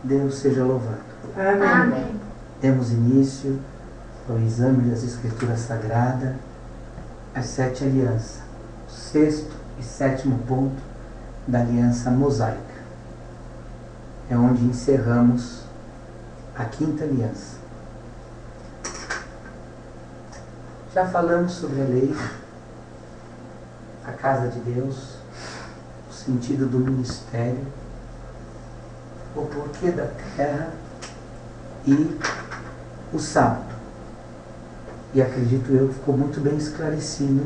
Deus seja louvado. Amém. Amém. Demos início ao exame das Escrituras Sagradas, as 7 alianças, o 6º e 7º ponto da aliança mosaica. É onde encerramos a 5ª aliança. Já falamos sobre a lei, a casa de Deus, o sentido do ministério, o porquê da terra e o sábado. E acredito eu que ficou muito bem esclarecido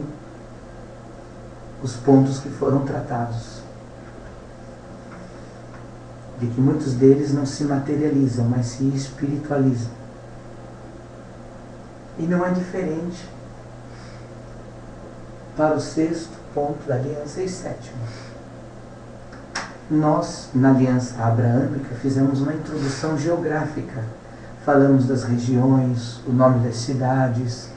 os pontos que foram tratados. De que muitos deles não se materializam, mas se espiritualizam. E não é diferente para o 6º ponto da aliança e 7º. Nós, na aliança abraâmica, fizemos uma introdução geográfica. Falamos das regiões, o nome das cidades,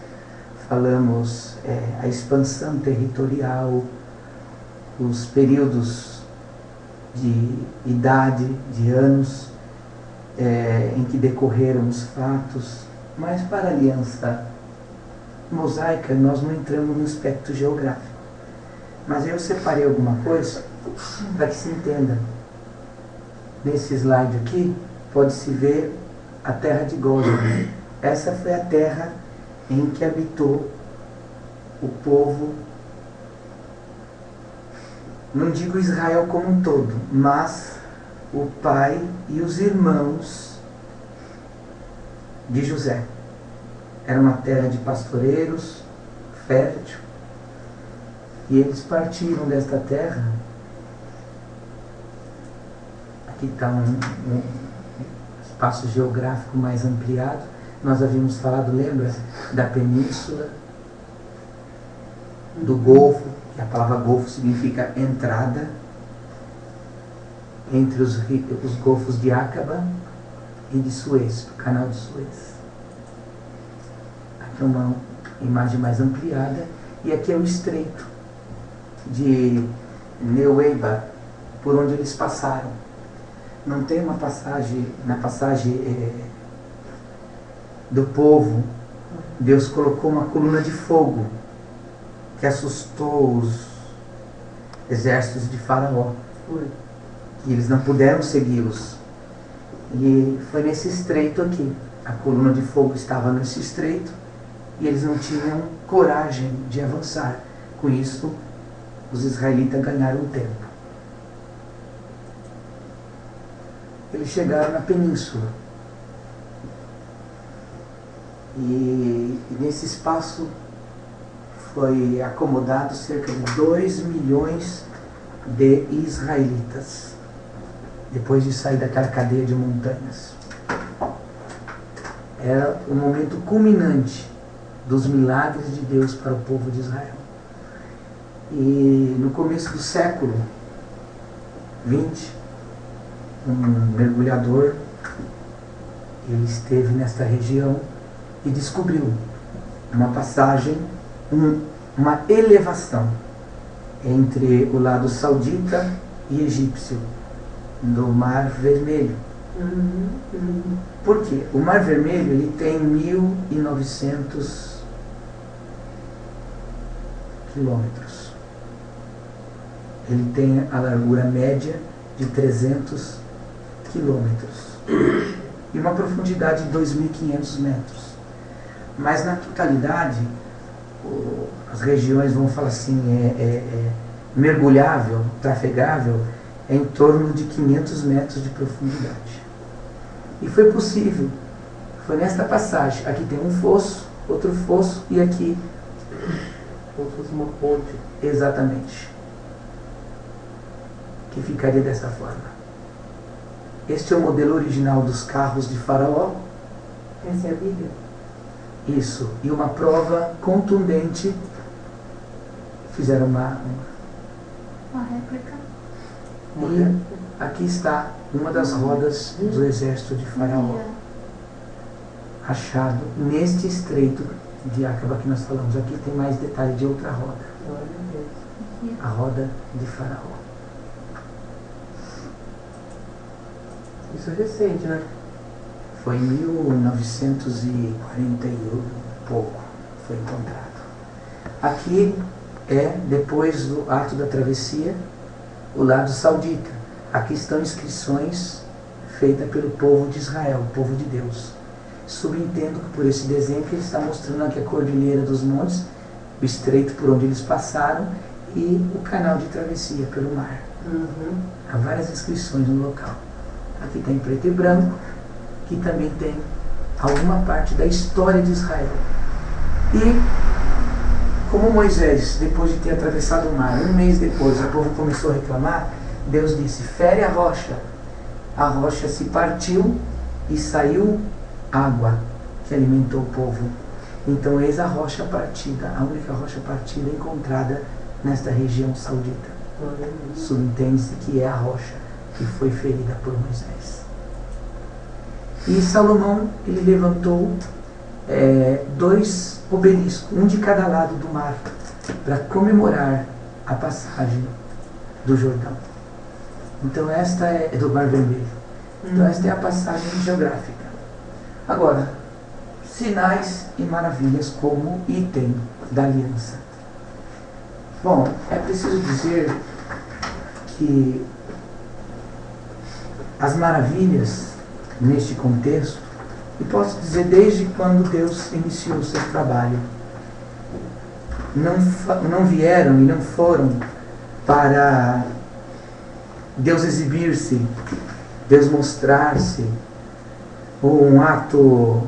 falamos a expansão territorial, os períodos de idade, de anos em que decorreram os fatos. Mas para a aliança mosaica nós não entramos no aspecto geográfico. Mas eu separei alguma coisa para que se entenda. Nesse slide aqui pode-se ver a terra de Gozan. Essa foi a terra em que habitou o povo, não digo Israel como um todo, mas o pai e os irmãos de José. Era uma terra de pastoreiros, fértil, e eles partiram desta terra. Aqui está um espaço geográfico mais ampliado. Nós havíamos falado, lembra, da península, do Golfo, que a palavra Golfo significa entrada, entre os golfos de Acaba e de Suez, do canal de Suez. Aqui é uma imagem mais ampliada, e aqui é o estreito de Neueiba, por onde eles passaram. Não tem uma passagem, na passagem do povo, Deus colocou uma coluna de fogo que assustou os exércitos de Faraó. E eles não puderam segui-los. E foi nesse estreito aqui. A coluna de fogo estava nesse estreito e eles não tinham coragem de avançar. Com isso, os israelitas ganharam tempo. Eles chegaram na península. E nesse espaço foi acomodado cerca de 2 milhões de israelitas, depois de sair daquela cadeia de montanhas. Era o momento culminante dos milagres de Deus para o povo de Israel. E no começo do século XX, um mergulhador, ele esteve nesta região e descobriu uma passagem, uma elevação entre o lado saudita e egípcio do Mar Vermelho. Por quê? O Mar Vermelho ele tem 1.900 quilômetros. Ele tem a largura média de 300 quilômetros e uma profundidade de 2.500 metros. Mas na totalidade, as regiões, vamos falar assim, mergulhável, trafegável, é em torno de 500 metros de profundidade. E foi possível, foi nesta passagem, aqui tem um fosso, outro fosso, e aqui Como se fosse uma ponte. exatamente, que ficaria dessa forma. Este é o modelo original dos carros de Faraó. Essa é a Bíblia? Isso, e uma prova contundente, fizeram uma réplica. e aqui está uma das rodas do exército de Faraó, achado neste estreito de Acaba que nós falamos. Aqui tem mais detalhe de outra roda, Glória a Deus. a roda de Faraó. Isso é recente, né? Foi em 1940 e pouco, foi encontrado. Aqui é, depois do ato da travessia, o lado saudita. Aqui estão inscrições feitas pelo povo de Israel, o povo de Deus. Subentendo que por esse desenho que ele está mostrando aqui a Cordilheira dos Montes, o estreito por onde eles passaram e o canal de travessia pelo mar. Há várias inscrições no local. Aqui está em preto e branco, que também tem alguma parte da história de Israel. E como Moisés, depois de ter atravessado o mar, um mês depois, o povo começou a reclamar, Deus disse, fere a rocha. A rocha se partiu e saiu água que alimentou o povo. Então eis a rocha partida, a única rocha partida encontrada nesta região saudita. Subentende-se que é a rocha que foi ferida por Moisés. E Salomão, ele levantou 2 obeliscos, um de cada lado do mar, para comemorar a passagem do Jordão. Então esta é do Mar Vermelho. Então esta é a passagem geográfica. Agora, sinais e maravilhas como item da aliança. Bom, é preciso dizer que as maravilhas neste contexto, e posso dizer desde quando Deus iniciou o seu trabalho, não vieram e não foram para Deus exibir-se, Deus mostrar-se, ou um ato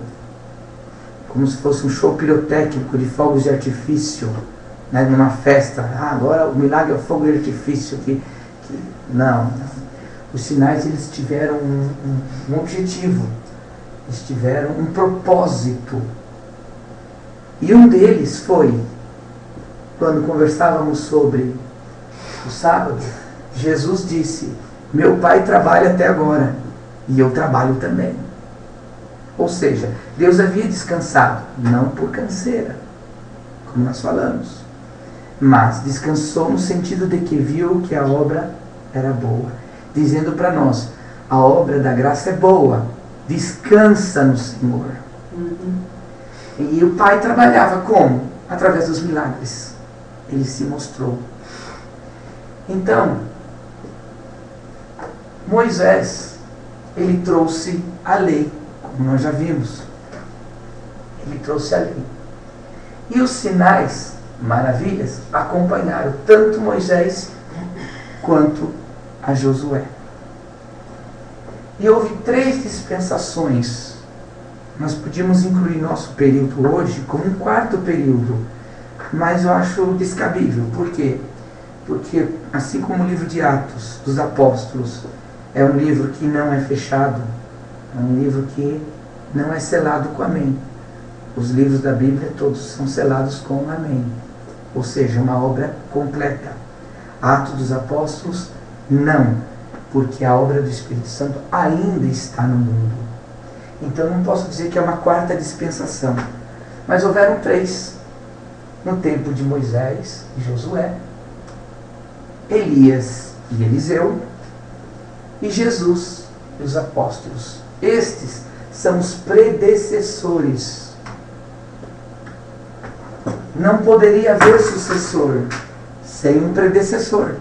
como se fosse um show pirotécnico de fogos de artifício, né, numa festa. Agora o milagre é o fogo de artifício. Não. Os sinais, eles tiveram um objetivo, eles tiveram um propósito. E um deles foi, quando conversávamos sobre o sábado, Jesus disse, meu Pai trabalha até agora, e eu trabalho também. Ou seja, Deus havia descansado, não por canseira, como nós falamos, mas descansou no sentido de que viu que a obra era boa, dizendo para nós, a obra da graça é boa, descansa no Senhor. E o Pai trabalhava como? Através dos milagres. Ele se mostrou. Então, Moisés, ele trouxe a lei, como nós já vimos. Ele trouxe a lei. E os sinais, maravilhas, acompanharam tanto Moisés quanto a Josué. E houve 3 dispensações. Nós podíamos incluir nosso período hoje como um 4º período, mas eu acho descabível. Por quê? Porque, assim como o livro de Atos dos Apóstolos é um livro que não é fechado, é um livro que não é selado com amém. Os livros da Bíblia todos são selados com amém, ou seja, uma obra completa. Atos dos Apóstolos, não, porque a obra do Espírito Santo ainda está no mundo. Então não posso dizer que é uma 4ª dispensação, mas houveram 3, no tempo de Moisés e Josué, Elias e Eliseu, e Jesus e os apóstolos. Estes são os predecessores. Não poderia haver sucessor sem um predecessor.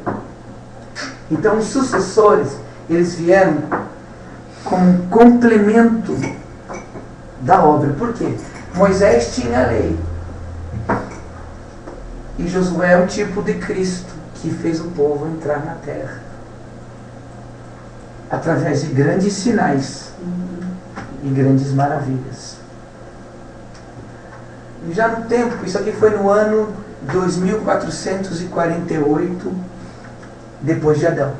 Então os sucessores, eles vieram como um complemento da obra. Por quê? Moisés tinha a lei. E Josué é o tipo de Cristo que fez o povo entrar na terra. Através de grandes sinais e grandes maravilhas. E já no tempo, isso aqui foi no ano 2448 depois de Adão.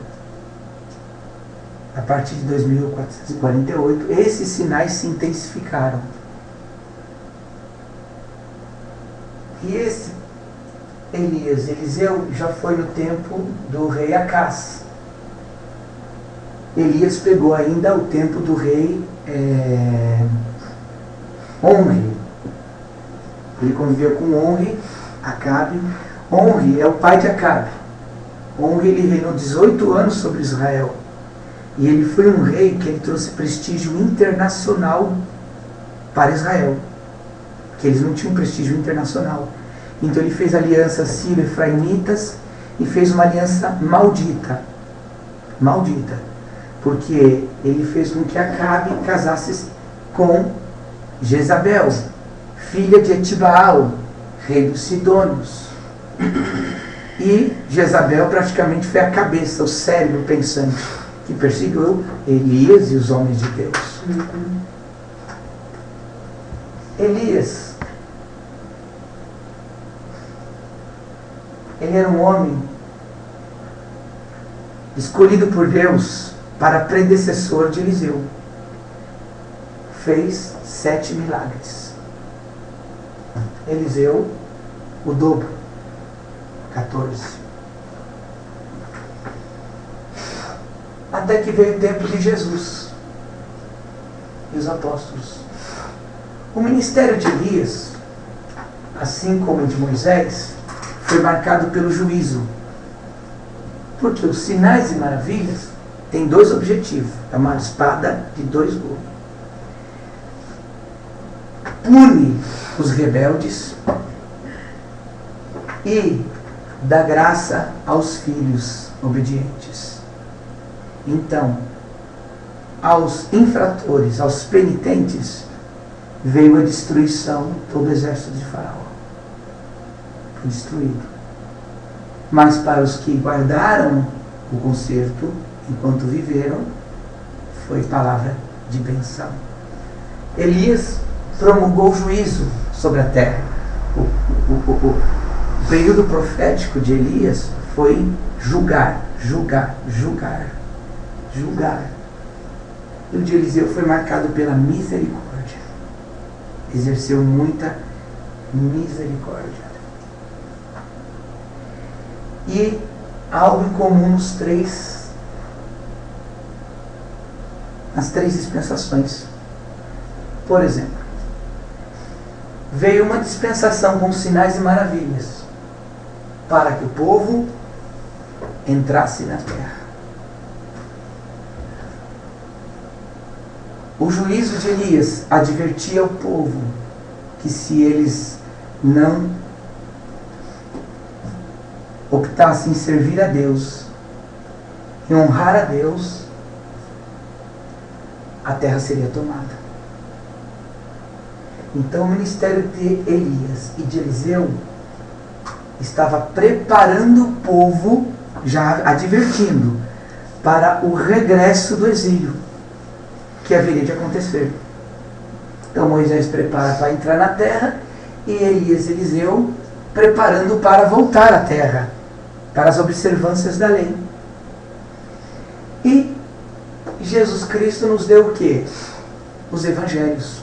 A partir de 2448, esses sinais se intensificaram. E esse Elias, Eliseu, já foi no tempo do rei Acás. Elias pegou ainda o tempo do rei Omri. Ele conviveu com Omri, Acabe. Omri é o pai de Acabe. Omri, ele reinou 18 anos sobre Israel. E ele foi um rei que ele trouxe prestígio internacional para Israel, que eles não tinham prestígio internacional. Então ele fez alianças sírio-efraimitas e fez uma aliança maldita, porque ele fez com que Acabe casasse com Jezabel, filha de Etibaal, rei dos Sidônios. E Jezabel praticamente foi a cabeça, o cérebro pensante, que perseguiu Elias e os homens de Deus. Elias, ele era um homem escolhido por Deus para predecessor de Eliseu. Fez 7 milagres. Eliseu, o dobro, 14. Até que veio o tempo de Jesus e os apóstolos. O ministério de Elias, assim como o de Moisés, foi marcado pelo juízo. Porque os sinais e maravilhas têm 2 objetivos. É uma espada de 2 gumes. Pune os rebeldes e dá graça aos filhos obedientes. Então, aos infratores, aos penitentes, veio a destruição de todo o exército de Faraó. Foi destruído. Mas para os que guardaram o conserto, enquanto viveram, foi palavra de bênção. Elias promulgou juízo sobre a terra. O período profético de Elias foi julgar. E o de Eliseu foi marcado pela misericórdia. Exerceu muita misericórdia. E algo em comum nas três dispensações. Por exemplo, veio uma dispensação com sinais e maravilhas para que o povo entrasse na terra. O juízo de Elias advertia o povo que se eles não optassem em servir a Deus e honrar a Deus, a terra seria tomada. Então o ministério de Elias e de Eliseu estava preparando o povo, já advertindo, para o regresso do exílio, que haveria de acontecer. Então Moisés prepara para entrar na terra e Elias e Eliseu preparando para voltar à terra, para as observâncias da lei. E Jesus Cristo nos deu o quê? Os evangelhos.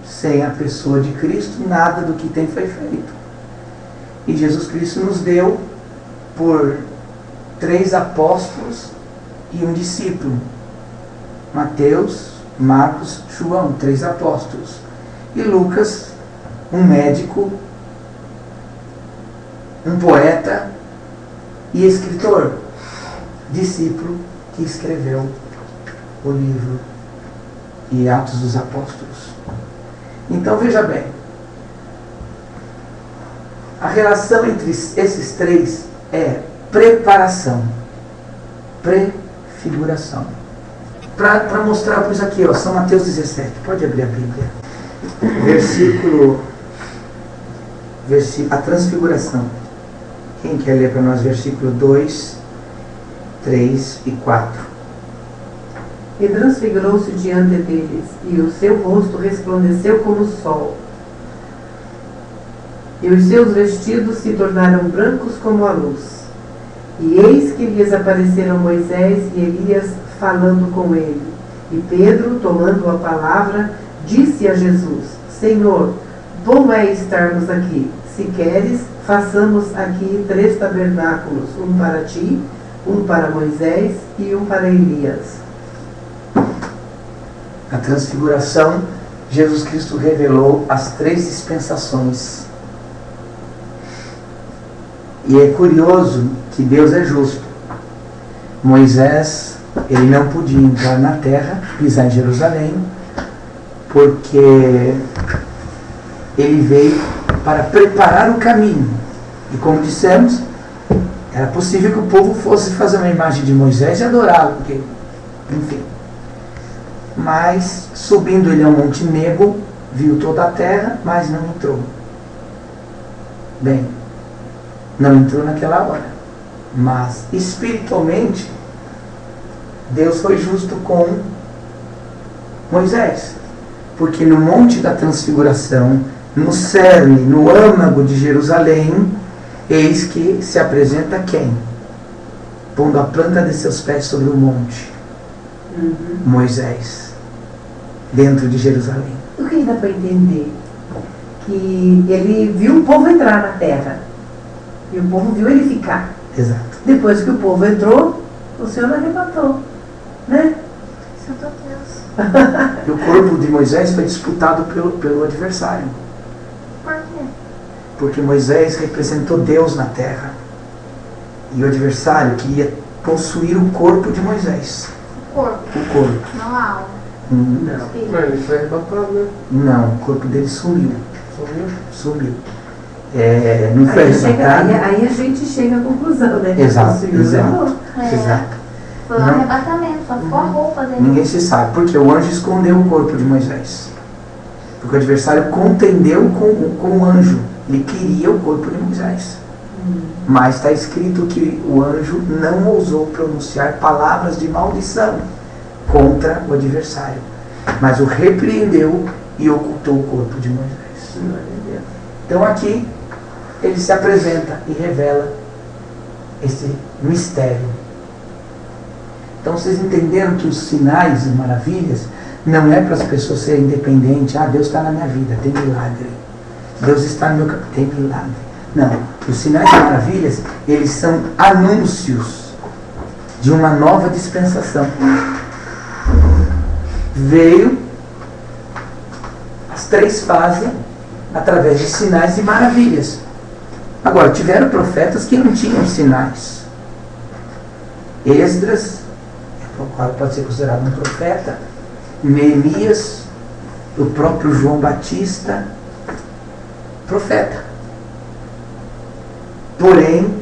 Sem a pessoa de Cristo, nada do que tem foi feito. E Jesus Cristo nos deu por 3 apóstolos e um discípulo. Mateus, Marcos, João, 3 apóstolos. E Lucas, um médico, um poeta e escritor, discípulo que escreveu o livro e Atos dos Apóstolos. Então veja bem, a relação entre esses 3 é preparação, prefiguração. Para mostrar, pois aqui, ó, São Mateus 17, pode abrir a Bíblia. A transfiguração. Quem quer ler para nós versículo 2, 3 e 4? E transfigurou-se diante deles, e o seu rosto resplandeceu como o sol. E os seus vestidos se tornaram brancos como a luz. E eis que lhes apareceram Moisés e Elias falando com ele. E Pedro, tomando a palavra, disse a Jesus: Senhor, bom é estarmos aqui. Se queres, façamos aqui 3 tabernáculos, um para ti, um para Moisés e um para Elias. Na transfiguração, Jesus Cristo revelou as 3 dispensações. E é curioso que Deus é justo. Moisés Ele não podia entrar na terra, pisar em Jerusalém, porque ele veio para preparar o caminho. E como dissemos, era possível que o povo fosse fazer uma imagem de Moisés e adorá-lo, porque, enfim. Mas, subindo ele ao Monte Nebo, viu toda a terra, mas não entrou. Bem, não entrou naquela hora. Mas, espiritualmente, Deus foi justo com Moisés. Porque no Monte da Transfiguração, no cerne, no âmago de Jerusalém, eis que se apresenta quem? Pondo a planta de seus pés sobre o monte. Moisés. Dentro de Jerusalém. O que dá para entender? Que ele viu o povo entrar na terra. E o povo viu ele ficar. Exato. Depois que o povo entrou, o Senhor arrebatou. Né? Santo Deus. E o corpo de Moisés foi disputado pelo adversário. Por quê? Porque Moisés representou Deus na terra. E o adversário queria possuir o corpo de Moisés. O corpo, O corpo. não a alma. Não. Espírito. Mas ele foi arrebatado, né? Não, o corpo dele sumiu. Sumiu. Não foi arrebatado. Aí a gente chega à conclusão, né? Exato, O Senhor exato. levou. Exato. Foi um Não. arrebatamento, só ficou a roupa dele. Ninguém se sabe, porque o anjo escondeu o corpo de Moisés. Porque o adversário contendeu com o anjo. Ele queria o corpo de Moisés. Mas está escrito que o anjo não ousou pronunciar palavras de maldição contra o adversário, mas o repreendeu e ocultou o corpo de Moisés. Então aqui ele se apresenta e revela esse mistério. Então vocês entenderam que os sinais e maravilhas não é para as pessoas serem independentes. Deus está na minha vida, tem milagre. Deus está no meu caminho, tem milagre. Não, os sinais e maravilhas, eles são anúncios de uma nova dispensação. Veio as 3 fases através de sinais e maravilhas. Agora, tiveram profetas que não tinham sinais. Esdras, o qual pode ser considerado um profeta, Neemias, o próprio João Batista, profeta. Porém,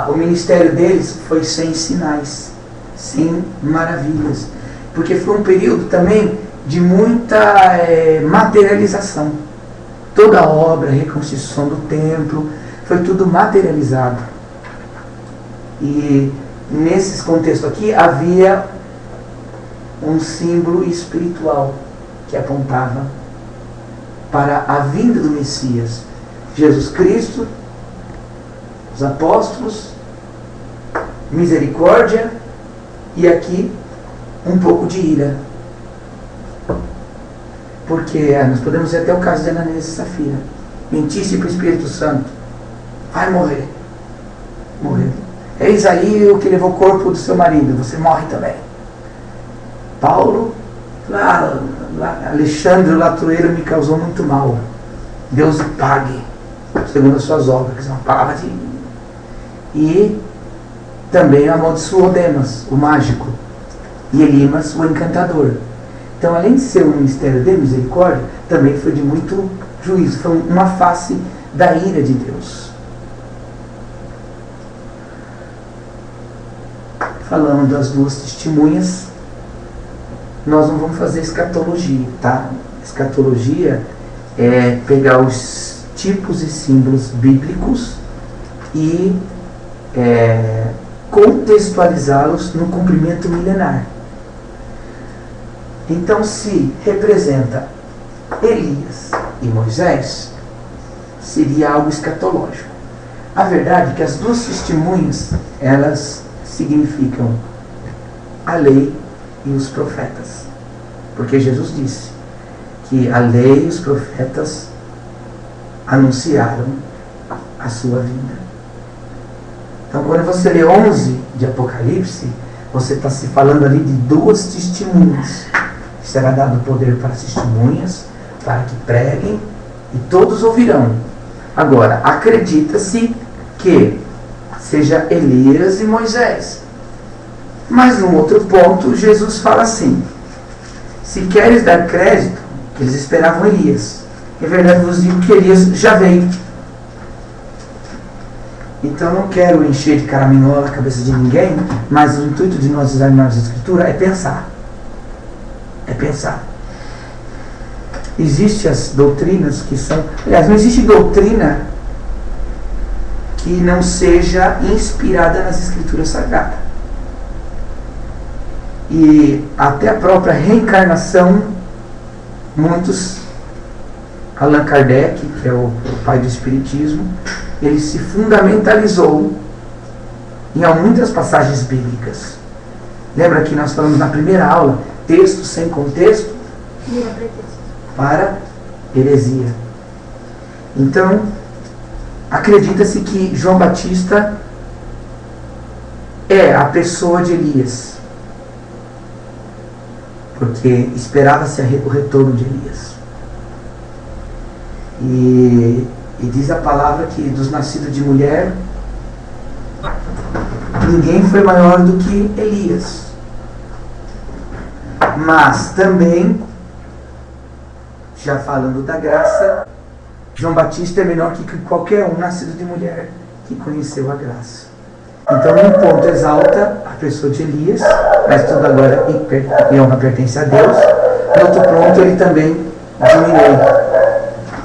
o ministério deles foi sem sinais, sem maravilhas. Porque foi um período também de muita materialização. Toda a obra, a reconstrução do templo, foi tudo materializado. E nesses contextos aqui havia um símbolo espiritual que apontava para a vinda do Messias. Jesus Cristo, os apóstolos, misericórdia e aqui um pouco de ira. Porque nós podemos ver até o caso de Ananias e Safira. Mentisse para o Espírito Santo. Vai morrer. Morreu. Eis aí o que levou o corpo do seu marido. Você morre também. Paulo, Alexandre o latoeiro me causou muito mal. Deus o pague, segundo as suas obras. Que é uma palavra de... E também amaldiçoou Demas, o mágico. E Elimas, o encantador. Então, além de ser um ministério de misericórdia, também foi de muito juízo. Foi uma face da ira de Deus. Falando das 2 testemunhas, nós não vamos fazer escatologia, tá? Escatologia é pegar os tipos e símbolos bíblicos e contextualizá-los no cumprimento milenar. Então, se representa Elias e Moisés, seria algo escatológico. A verdade é que as 2 testemunhas, elas significam a lei e os profetas. Porque Jesus disse que a lei e os profetas anunciaram a sua vinda. Então, quando você lê 11 de Apocalipse, você está se falando ali de 2 testemunhas. Será dado poder para as testemunhas, para que preguem, e todos ouvirão. Agora, acredita-se que seja Elias e Moisés. Mas num outro ponto, Jesus fala assim: se queres dar crédito, eles esperavam Elias. Em verdade vos digo que Elias já veio. Então não quero encher de caraminhola a cabeça de ninguém, mas o intuito de nós examinarmos a Escritura é pensar. É pensar. Existem as doutrinas que são... Aliás, não existe doutrina que não seja inspirada nas Escrituras Sagradas. E até a própria reencarnação, muitos... Allan Kardec, que é o pai do Espiritismo, ele se fundamentalizou em muitas passagens bíblicas. Lembra que nós falamos na primeira aula, texto sem contexto para heresia. Então, acredita-se que João Batista é a pessoa de Elias, porque esperava-se o retorno de Elias. E diz a palavra que dos nascidos de mulher, ninguém foi maior do que Elias. Mas também, já falando da graça, João Batista é menor que qualquer um nascido de mulher que conheceu a graça. Então, num ponto exalta a pessoa de Elias, mas tudo agora em honra pertence a Deus. No outro ponto, ele também diminui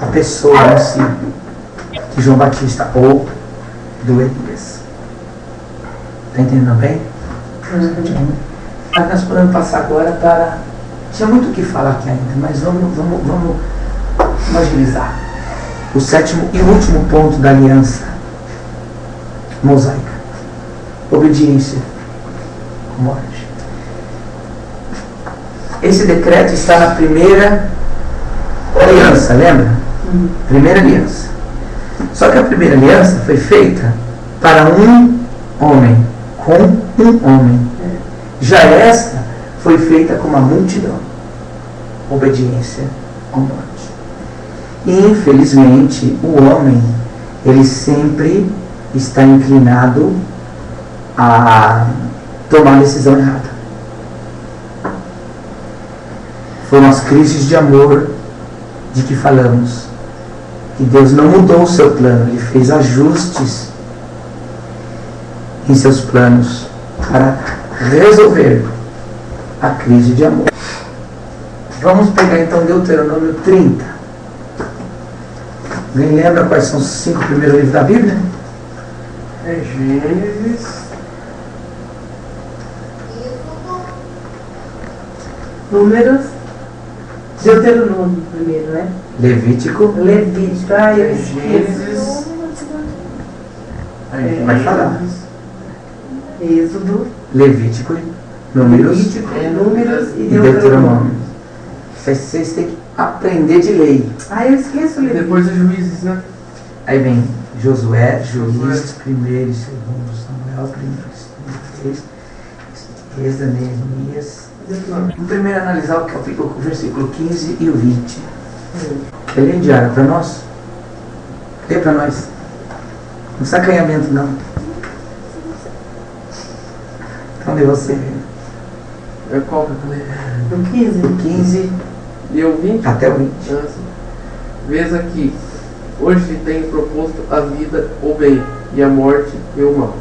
a pessoa em si, de João Batista ou do Elias. Está entendendo bem? Mas nós podemos passar agora para... Tinha muito o que falar aqui ainda, mas vamos agilizar. O sétimo e último ponto da aliança mosaica. Obediência com morte. Esse decreto está na primeira aliança, lembra? Primeira aliança. Só que a primeira aliança foi feita para um homem, com um homem. Já esta foi feita com uma multidão. Obediência com morte. E infelizmente o homem, ele sempre está inclinado a tomar a decisão errada. Foram as crises de amor de que falamos. Que Deus não mudou o seu plano, Ele fez ajustes em seus planos para resolver a crise de amor. Vamos pegar então Deuteronômio 30. Alguém lembra quais são os 5 primeiros livros da Bíblia? É Gênesis, Números, Deuteronômio primeiro, né? Levítico. Levítico, eu esqueço. Gênesis, A gente vai falar. Êxodo, Levítico, Números Levítico, Números e e Deuteronômio. Deuteronômio. Vocês têm que aprender de lei. Eu esqueço o Levítico. depois é Juízes, né? Aí vem Josué, Juízes, 1º e 2º Samuel, 1º, 3º, Êxodo, Neemias. Vamos primeiro analisar o versículo 15 e o 20. Quer ler, Diara, para nós? Lê para nós. Não sacanhamento, não. Então lê você. É qual que eu falei? No 15. Do 15 E o 20? até o 20. Vês aqui, hoje tenho proposto a vida, o bem, e a morte e o mal.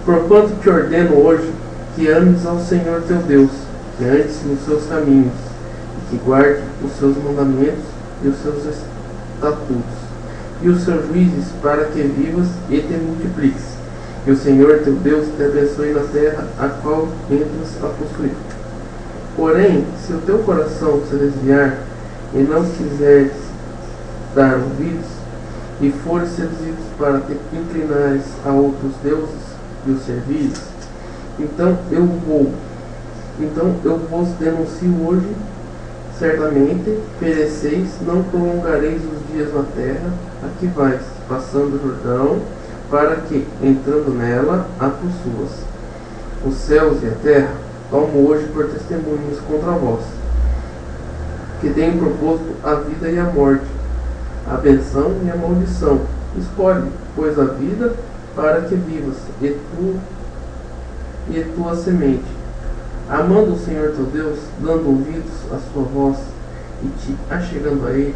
Porquanto te ordeno hoje que ames ao Senhor teu Deus, que andes nos seus caminhos, e que guarde os seus mandamentos e os seus estatutos, e os seus juízes, para que vivas e te multipliques. Que o Senhor teu Deus te abençoe na terra a qual entras a possuir. Porém, se o teu coração se desviar e não quiseres dar ouvidos, e fores seduzidos para te inclinares a outros deuses e os servires, então eu vos denuncio hoje, certamente pereceis, não prolongareis os dias na terra, a que vais, passando o Jordão, para que, entrando nela, a possuas. Os céus e a terra tomo hoje por testemunhos contra vós, que tenho proposto a vida e a morte, a benção e a maldição. Escolhe, pois, a vida para que vivas, e e tua semente, amando o Senhor teu Deus, dando ouvidos à sua voz e te achegando a Ele,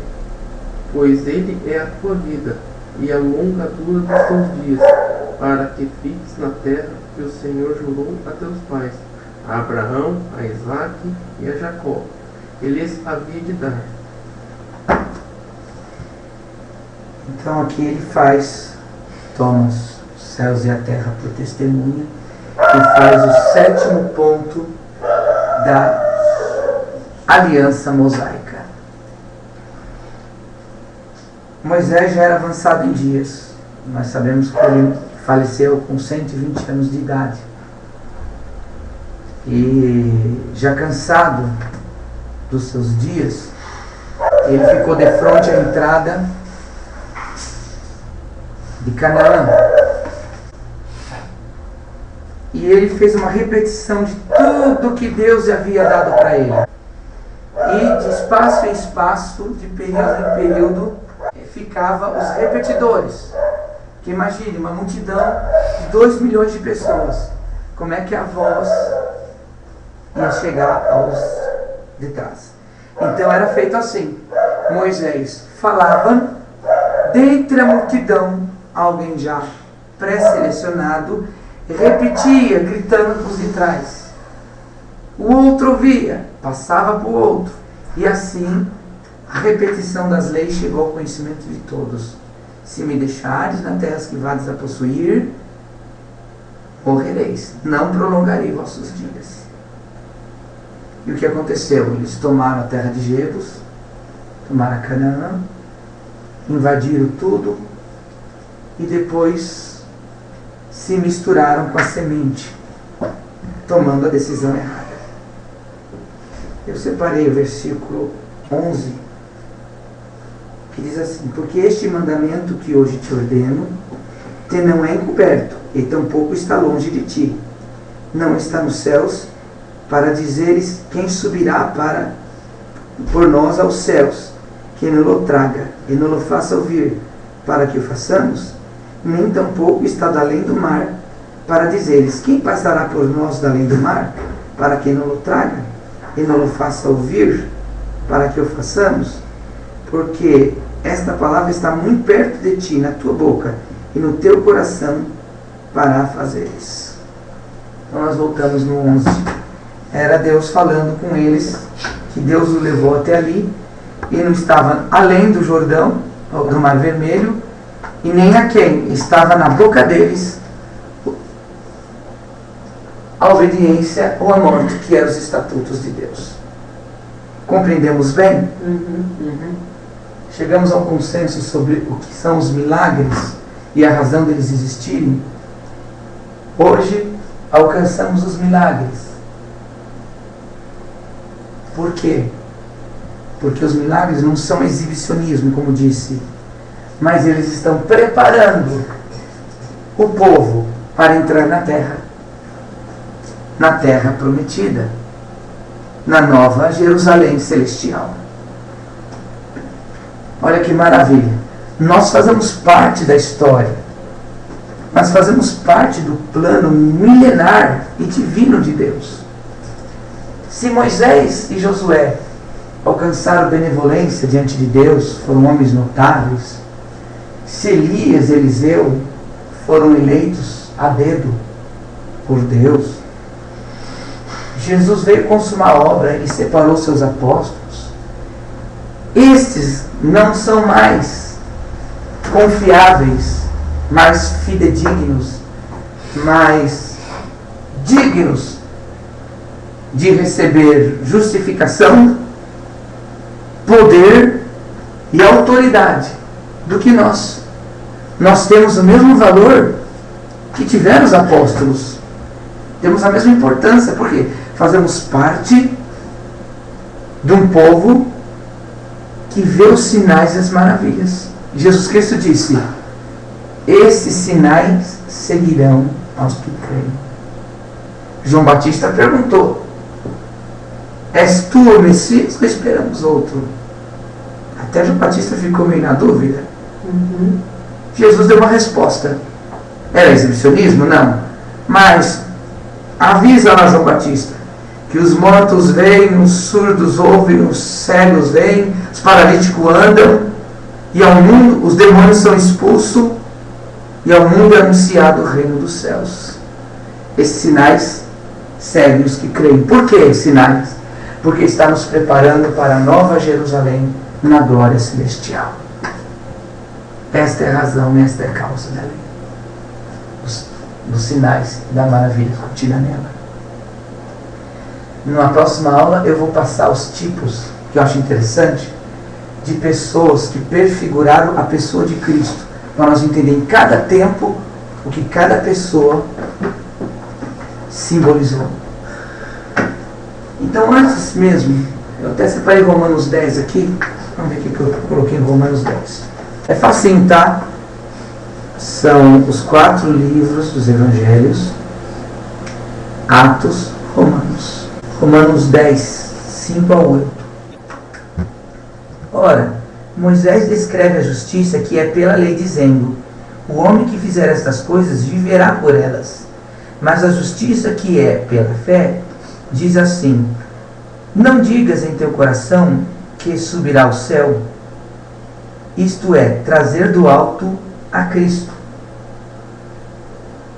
pois Ele é a tua vida e a longadura dos teus dias, para que fiques na terra que o Senhor jurou a teus pais, a Abraão, a Isaque e a Jacó. Ele lhes havia de dar. Então aqui ele toma os céus e a terra por testemunha e faz o 7º ponto da aliança mosaica. Moisés já era avançado em dias. Nós sabemos que ele faleceu com 120 anos de idade. E já cansado dos seus dias, ele ficou de frente à entrada de Canaã. E ele fez uma repetição de tudo que Deus havia dado para ele. E de espaço em espaço, de período em período, ficavam os repetidores. Que imagine uma multidão de 2 milhões de pessoas. Como é que a voz ia chegar aos de trás? Então era feito assim. Moisés falava, dentre a multidão, alguém já pré-selecionado repetia, gritando para os de trás. O outro ouvia, passava para o outro. E assim, a repetição das leis chegou ao conhecimento de todos. Se me deixares na terra que vades a possuir, morrereis. Não prolongarei vossos dias. E o que aconteceu? Eles tomaram a terra de Jebus, tomaram a Canaã, invadiram tudo e depois se misturaram com a semente, tomando a decisão errada. Eu separei o versículo 11, que diz assim: porque este mandamento que hoje te ordeno, te não é encoberto, e tampouco está longe de ti. Não está nos céus, para dizeres quem subirá por nós aos céus, que nos traga, e nos faça ouvir, para que o façamos. Nem tampouco está da além do mar, para dizeres quem passará por nós da além do mar, para que nos traga, e nos faça ouvir, para que o façamos. Porque esta palavra está muito perto de ti, na tua boca e no teu coração, para a fazeres. Então nós voltamos no 11. Era Deus falando com eles, que Deus o levou até ali, e não estava além do Jordão, do Mar Vermelho, e nem a quem estava na boca deles a obediência ou a morte, que eram os estatutos de Deus. Compreendemos bem? Chegamos a um consenso sobre o que são os milagres e a razão deles existirem. Hoje alcançamos os milagres. Por quê? Porque os milagres não são exibicionismo, como disse, mas eles estão preparando o povo para entrar na terra prometida, na nova Jerusalém celestial. Olha que maravilha! Nós fazemos parte da história, nós fazemos parte do plano milenar e divino de Deus. Se Moisés e Josué alcançaram benevolência diante de Deus, foram homens notáveis, se Elias e Eliseu foram eleitos a dedo por Deus, Jesus veio consumar a obra e separou seus apóstolos. Estes não são mais confiáveis, mais fidedignos, mais dignos de receber justificação, poder e autoridade do que nós. Nós temos o mesmo valor que tiveram os apóstolos. Temos a mesma importância, porque fazemos parte de um povo que vê os sinais e as maravilhas. Jesus Cristo disse: esses sinais seguirão aos que creem. João Batista perguntou: és tu o Messias ou esperamos outro? Até João Batista ficou meio na dúvida. Jesus deu uma resposta. Era exibicionismo? Não. Mas avisa lá João Batista que os mortos veem, os surdos ouvem, os cegos veem, os paralíticos andam, e ao mundo os demônios são expulsos, e ao mundo é anunciado o reino dos céus. Esses sinais seguem os que creem. Por que sinais? Porque está nos preparando para a nova Jerusalém na glória celestial. Esta é a razão, esta é a causa da lei. Dos sinais da maravilha contida nela. Na próxima aula eu vou passar os tipos, que eu acho interessante, de pessoas que prefiguraram a pessoa de Cristo, para nós entender em cada tempo o que cada pessoa simbolizou. Então, antes mesmo, eu até separei Romanos 10 aqui. Vamos ver o que eu coloquei em Romanos 10. É facinho, tá? São os 4 livros dos Evangelhos: Atos, Romanos. Romanos 10, 5 a 8. Ora, Moisés descreve a justiça que é pela lei, dizendo: o homem que fizer estas coisas viverá por elas. Mas a justiça que é pela fé diz assim: não digas em teu coração que subirá ao céu, isto é, trazer do alto a Cristo.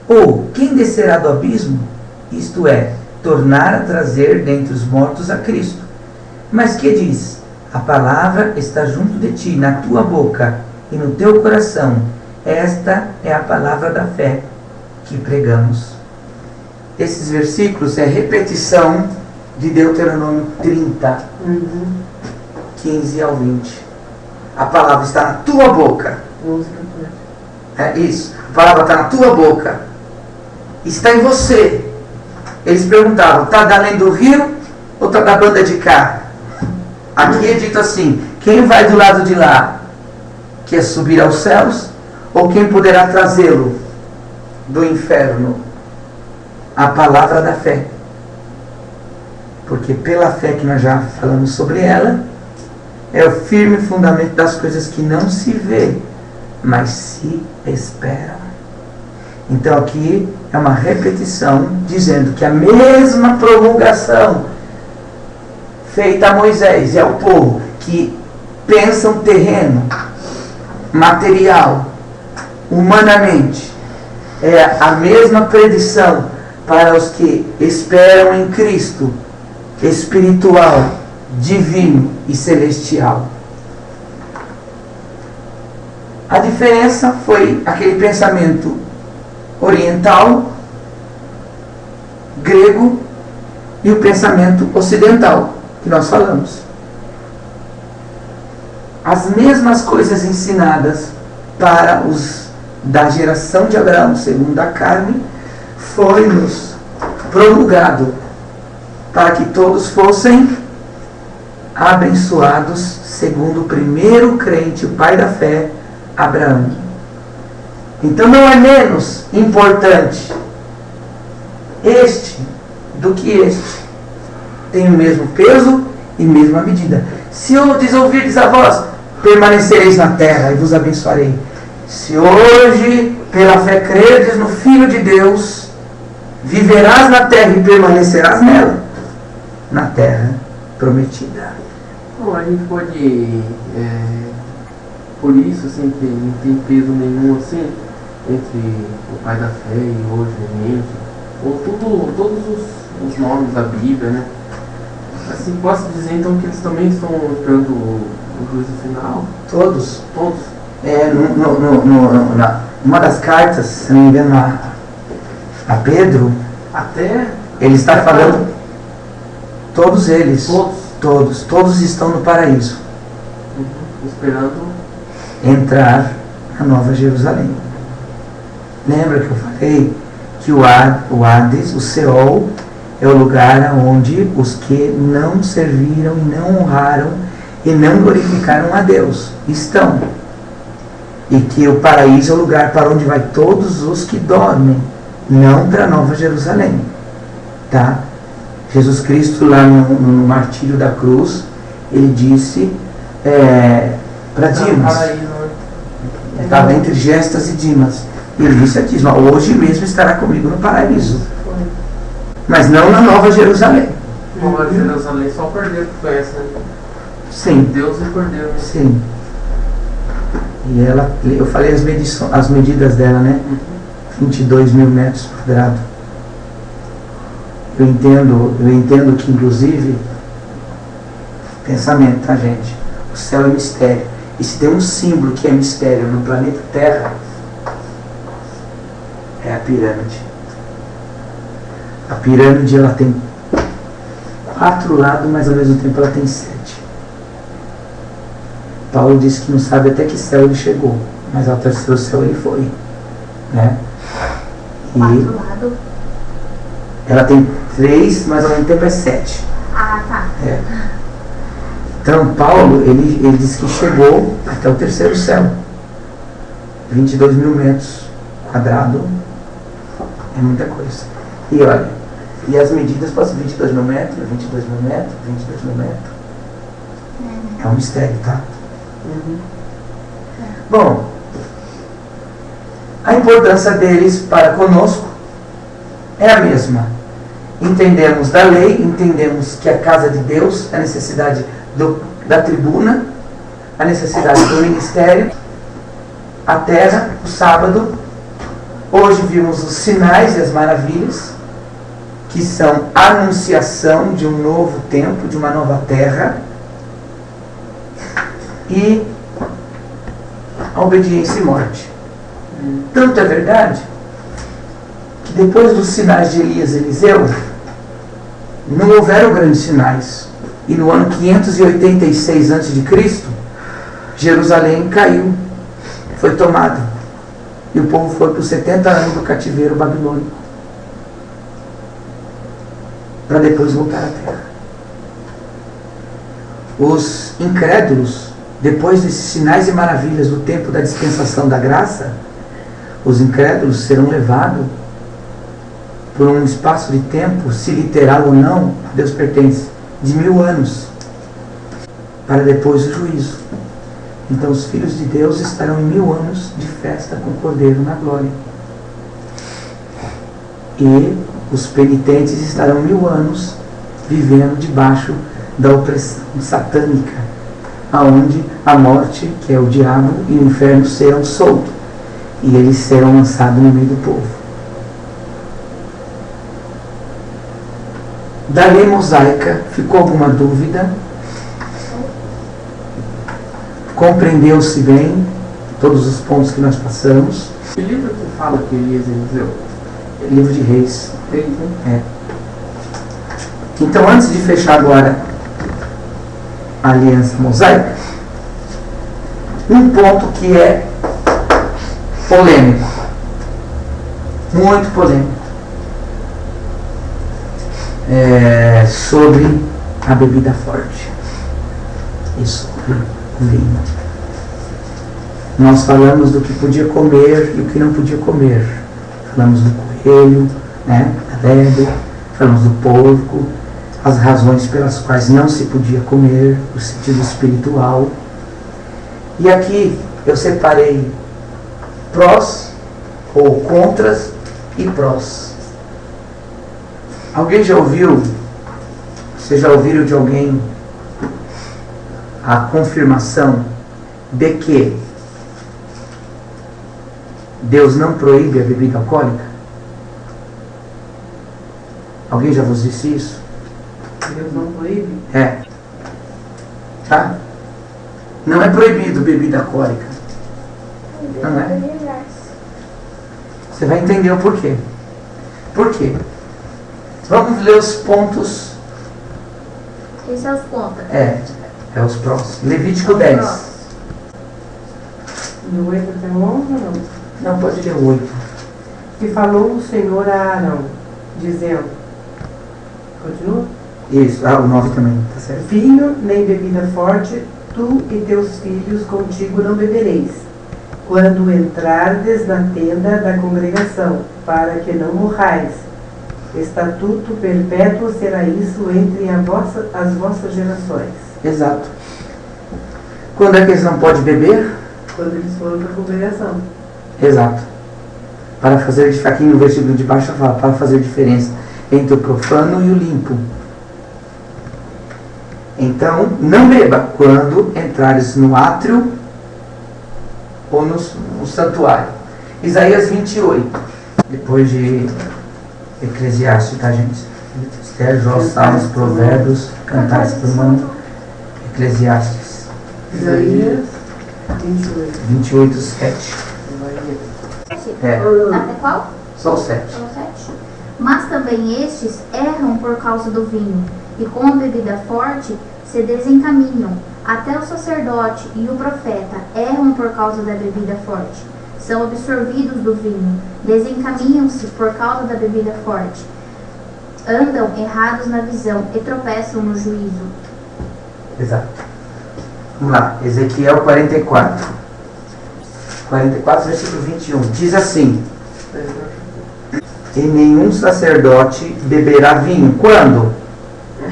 Ou quem descerá do abismo, isto é, tornar a trazer dentre os mortos a Cristo. Mas que diz? A palavra está junto de ti, na tua boca e no teu coração. Esta é a palavra da fé que pregamos. Esses versículos é repetição de Deuteronômio 30, 15 ao 20. A palavra está na tua boca. É isso. A palavra está na tua boca. Está em você. Eles perguntavam: está da além do rio ou está da banda de cá? Aqui é dito assim: quem vai do lado de lá quer subir aos céus, ou quem poderá trazê-lo do inferno? A palavra da fé. Porque pela fé, que nós já falamos sobre ela, é o firme fundamento das coisas que não se vê, mas se esperam. Então aqui é uma repetição dizendo que a mesma promulgação feita a Moisés e ao povo que pensam terreno, material, humanamente, é a mesma predição para os que esperam em Cristo, espiritual, divino e celestial. A diferença foi aquele pensamento oriental, grego, e o pensamento ocidental que nós falamos. As mesmas coisas ensinadas para os da geração de Abraão, segundo a carne, foi-nos promulgado para que todos fossem abençoados, segundo o primeiro crente, o pai da fé, Abraão. Então não é menos importante este do que este. Tem o mesmo peso e mesma medida. Se oudes ouvirdes a voz, permanecereis na terra e vos abençoarei. Se hoje, pela fé, credes no Filho de Deus, viverás na terra e permanecerás nela, na terra prometida. Bom, a gente pode, por isso, assim, que não tem peso nenhum, assim, entre o pai da fé e hoje, gente, ou todos os nomes da Bíblia, né? Assim, posso dizer então que eles também estão esperando o juízo final? Todos. Todos. Uma das cartas, se não me engano, a Pedro, Até ele está falando, todos eles, todos. todos estão no paraíso, esperando entrar na Nova Jerusalém. Lembra que eu falei que o Hades, o Seol, é o lugar onde os que não serviram e não honraram e não glorificaram a Deus estão. E que o paraíso é o lugar para onde vai todos os que dormem, não para a Nova Jerusalém. Tá? Jesus Cristo, lá no martírio da cruz, ele disse para Dimas, estava entre Gestas e Dimas, ele disse a Dimas: hoje mesmo estará comigo no paraíso. Mas não na Nova Jerusalém. Nova Jerusalém só o Cordeiro que conhece, né? Sim. Deus e Cordeiro. Né? Sim. E ela, eu falei as medidas dela, né? 22 mil metros quadrados. Eu entendo que, inclusive, pensamento, tá, gente? O céu é mistério. E se tem um símbolo que é mistério no planeta Terra, é a pirâmide. A pirâmide, ela tem 4 lados, mas ao mesmo tempo ela tem 7. Paulo disse que não sabe até que céu ele chegou, mas ao terceiro céu ele foi, né? E 4 lados. ela tem 3, mas ao mesmo tempo é 7. Ah, tá. É. Então Paulo, ele disse que chegou até o terceiro céu. 22 mil metros quadrados é muita coisa. E olha, e as medidas passam 22 mil metros, 22 mil metros, 22 mil metros. É um mistério, tá? Bom, a importância deles para conosco é a mesma. Entendemos da lei, entendemos que a casa de Deus, a necessidade da tribuna, a necessidade do ministério, a terra, o sábado. Hoje vimos os sinais e as maravilhas, que são a anunciação de um novo tempo, de uma nova terra, e a obediência e morte. Tanto é verdade que depois dos sinais de Elias e Eliseu, não houveram grandes sinais. E no ano 586 a.C., Jerusalém caiu, foi tomada. E o povo foi por 70 anos do cativeiro babilônico, para depois voltar à terra. Os incrédulos, depois desses sinais e maravilhas do tempo da dispensação da graça, os incrédulos serão levados por um espaço de tempo, se literal ou não, a Deus pertence, de 1000 anos, para depois o juízo. Então os filhos de Deus estarão em 1000 anos de festa com o Cordeiro na glória. E os penitentes estarão 1000 anos vivendo debaixo da opressão satânica, aonde a morte, que é o diabo, e o inferno serão soltos, e eles serão lançados no meio do povo. Da lei mosaica, ficou alguma dúvida? Compreendeu-se bem todos os pontos que nós passamos? Que livro que fala que Elias e Eliseu? Livro de Reis. Reis, né? Então, antes de fechar agora a aliança mosaica, um ponto que é polêmico, muito polêmico, sobre a bebida forte e sobre o vinho. Nós falamos do que podia comer e o que não podia comer. Falamos do coelho, né, da lebre, falamos do porco, as razões pelas quais não se podia comer, o sentido espiritual. E aqui eu separei prós ou contras e prós. Alguém já ouviu, vocês já ouviram de alguém a confirmação de que Deus não proíbe a bebida alcoólica? Alguém já vos disse isso? Deus não proíbe? Tá? Não é proibido bebida alcoólica. Não é? Você vai entender o porquê. Por quê? Vamos ler os pontos. Quem são os pontos? É os prós. Levítico 10. Do 8 até o 11 ou não? Não, pode ler o 8. E falou o Senhor a Arão, dizendo, continua? Isso, o 9 também, tá certo? Vinho nem bebida forte, tu e teus filhos contigo não bebereis, quando entrardes na tenda da congregação, para que não morrais. Estatuto perpétuo será isso entre as vossas gerações. Exato. Quando é que eles não podem beber? Quando eles foram para a congregação. Exato. Para fazer, aqui no versículo de baixo fala, para fazer diferença entre o profano e o limpo. Então, não beba quando entrares no átrio ou no santuário. Isaías 28, depois de Eclesiastes, tá, gente? Esther, Jó, Salmos, Provérbios, Cantares por mão, Eclesiastes. Isaías 28. 28, 7. É. Até qual? Só o 7. Só o 7. Mas também estes erram por causa do vinho, e com a bebida forte se desencaminham. Até o sacerdote e o profeta erram por causa da bebida forte. São absorvidos do vinho, desencaminham-se por causa da bebida forte. Andam errados na visão e tropeçam no juízo. Exato. Vamos lá, Ezequiel 44. 44, versículo 21. Diz assim: e nenhum sacerdote beberá vinho. Quando?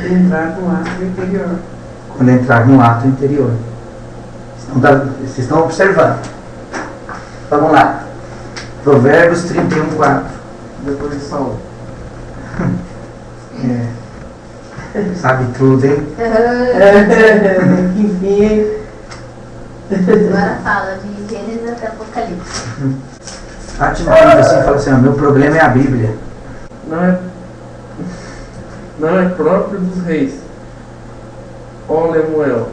Entrar no ato interior. Quando entrar no ato interior. Vocês estão observando. Vamos lá. Provérbios 31, 4. Depois de Saul. Sabe tudo, hein? Enfim, hein? Agora fala de Gênesis até Apocalipse. Bate no peito assim e fala assim: meu problema é a Bíblia. Não é próprio dos reis, ó Lemuel.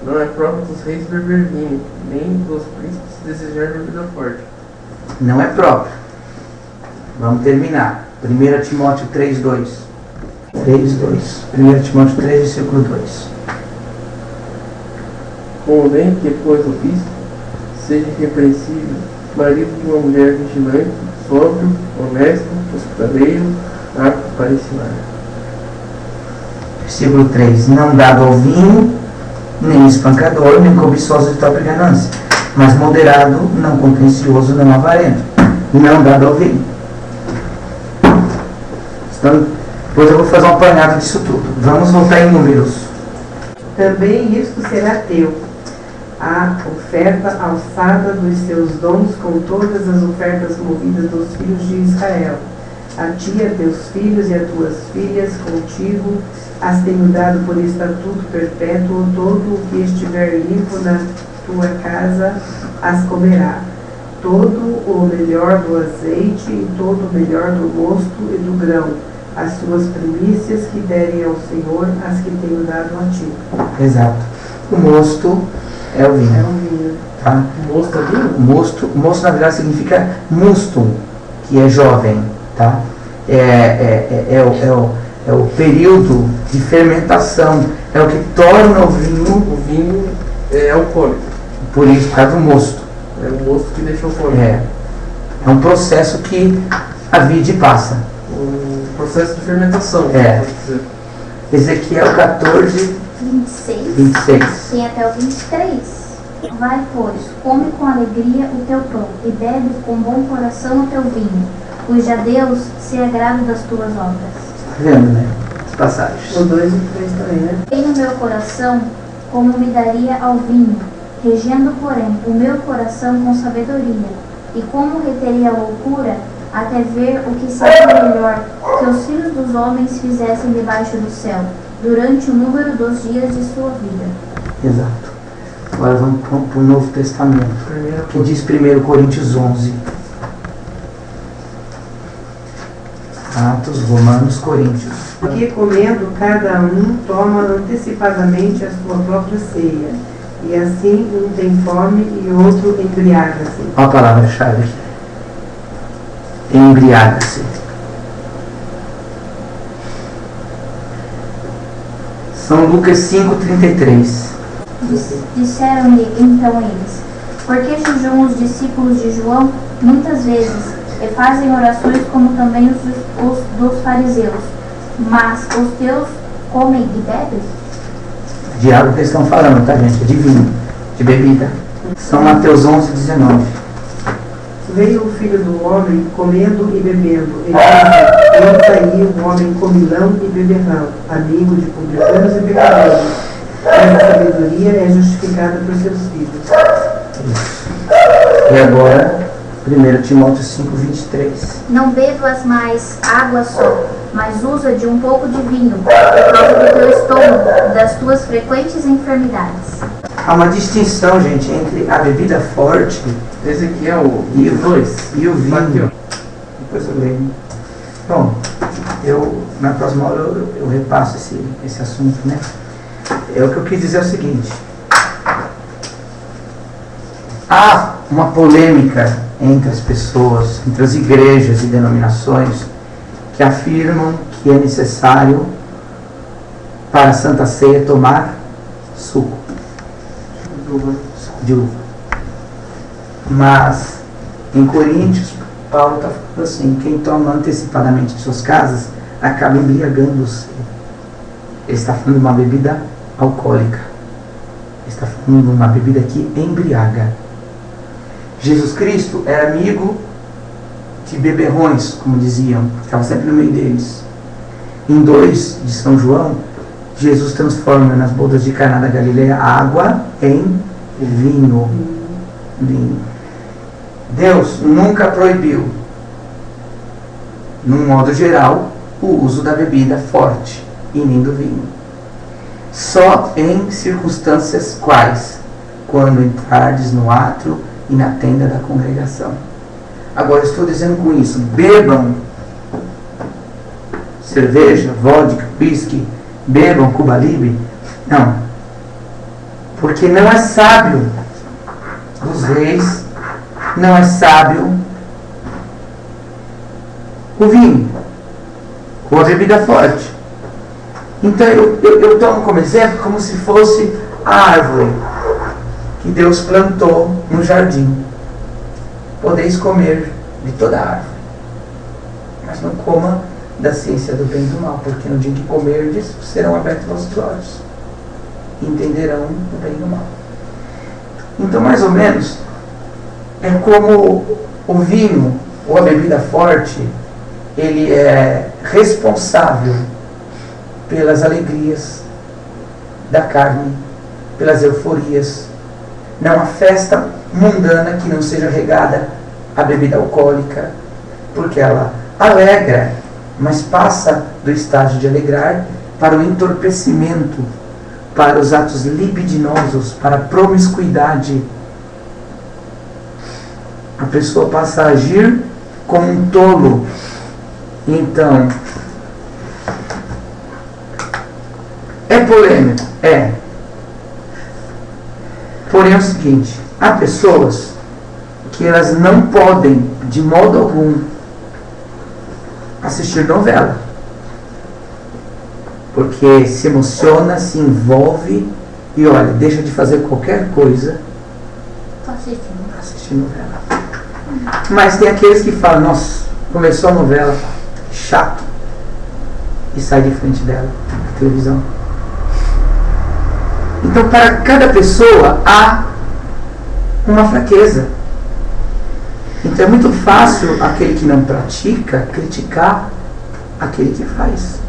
Não é próprio dos reis beber vinho, nem dos príncipes desejar bebida forte. Não é próprio. Vamos terminar. 1 Timóteo 3, 2. 3, 2. 1 Timóteo 3, versículo 2. Convém que, pois, o bispo seja irrepreensível, marido de uma mulher vigilante, sóbrio, honesto, hospitaleiro, apto para ensinar. Versículo 3. Não dado ao vinho, nem espancador, nem cobiçoso de própria ganância, mas moderado, não contencioso, não avarento. Não dado ao vinho. Então, depois eu vou fazer um apanhado disso tudo. Vamos voltar em Números. Também isto será teu, a oferta alçada dos seus dons com todas as ofertas movidas dos filhos de Israel. A ti, a teus filhos e a tuas filhas contigo, as tenho dado por estatuto perpétuo, todo o que estiver limpo na tua casa as comerá. Todo o melhor do azeite e todo o melhor do mosto e do grão, as suas primícias que derem ao Senhor, as que tenho dado a ti. Exato. O mosto é o vinho. É um vinho. Tá? Mosto é vinho? Mosto na verdade significa mustum, que é jovem. Tá? É o período de fermentação. É o que torna o vinho. O vinho é alcoólico. Por isso, por causa do mosto. É o mosto que deixa alcoólico. É um processo que a vide passa. Um processo de fermentação. É. Pode dizer. Ezequiel 14, 26. 26. Tem até o 23. Vai, pois, come com alegria o teu pão e bebe com bom coração o teu vinho, pois já Deus se agrada das tuas obras. Tá vendo, né? As passagens. O 2 e o 3 também, né? Tem no meu coração como me daria ao vinho, regendo, porém, o meu coração com sabedoria, e como reteria a loucura, até ver o que seria melhor que os filhos dos homens fizessem debaixo do céu, durante o número dos dias de sua vida. Exato. Agora vamos para o Novo Testamento, que diz 1 Coríntios 11. Atos, Romanos, Coríntios. Porque comendo cada um toma antecipadamente a sua própria ceia, e assim um tem fome e outro embriaga-se. Olha a palavra-chave aqui. Embriaga-se. São Lucas 5,33. Disseram-lhe então eles: por que jejuam os discípulos de João muitas vezes e fazem orações como também os dos fariseus, mas os teus comem e bebem? De água que eles estão falando, tá, gente? É de vinho, de bebida. São Mateus 11,19. Veio o filho do homem comendo e bebendo, e disse: eis aí o homem comilão e beberrão, amigo de publicanos e pecadores. Mas a sabedoria é justificada por seus filhos. Isso. E agora, 1 Timóteo 5,23. Não bebas mais água só, mas usa de um pouco de vinho, por causa do teu estômago, das tuas frequentes enfermidades. Há uma distinção, gente, entre a bebida forte Esse aqui é o e o 2. e o vinho. Aqui, ó. Depois eu leio. Bom, na próxima aula eu repasso esse assunto, né? O que eu quis dizer é o seguinte. Há uma polêmica entre as pessoas, entre as igrejas e denominações, que afirmam que é necessário para a Santa Ceia tomar suco de uva. Mas em Coríntios, Paulo está falando assim: quem toma antecipadamente de suas casas acaba embriagando-se. Ele está falando de uma bebida alcoólica. Ele está falando de uma bebida que embriaga. Jesus Cristo era amigo de beberrões, como diziam, estava sempre no meio deles. Em 2 de São João, Jesus transforma nas bodas de Caná da Galileia água em vinho. Deus nunca proibiu, num modo geral, o uso da bebida forte e nem do vinho. Só em circunstâncias quais? Quando entrardes no átrio e na tenda da congregação. Agora, estou dizendo com isso: bebam cerveja, vodka, whisky, bebam Cuba Libre. Não. Porque não é sábio dos reis, não é sábio o vinho, ou a bebida forte. Então eu tomo como exemplo como se fosse a árvore que Deus plantou no jardim. Podeis comer de toda a árvore, mas não coma da ciência do bem e do mal, porque no dia que comerdes serão abertos vossos olhos e entenderão o bem e o mal. Então, mais ou menos, é como o vinho ou a bebida forte, ele é responsável pelas alegrias da carne, pelas euforias. Não há festa mundana que não seja regada à bebida alcoólica, porque ela alegra, mas passa do estágio de alegrar para o entorpecimento, para os atos libidinosos, para a promiscuidade. A pessoa passa a agir como um tolo. Então, é polêmico? É. Porém é o seguinte: há pessoas que elas não podem, de modo algum, assistir novela, porque se emociona, se envolve e olha, deixa de fazer qualquer coisa para assistir novela. Mas tem aqueles que falam: nossa, começou a novela, chato, e sai de frente dela, na televisão. Então, para cada pessoa há uma fraqueza. Então é muito fácil aquele que não pratica criticar aquele que faz.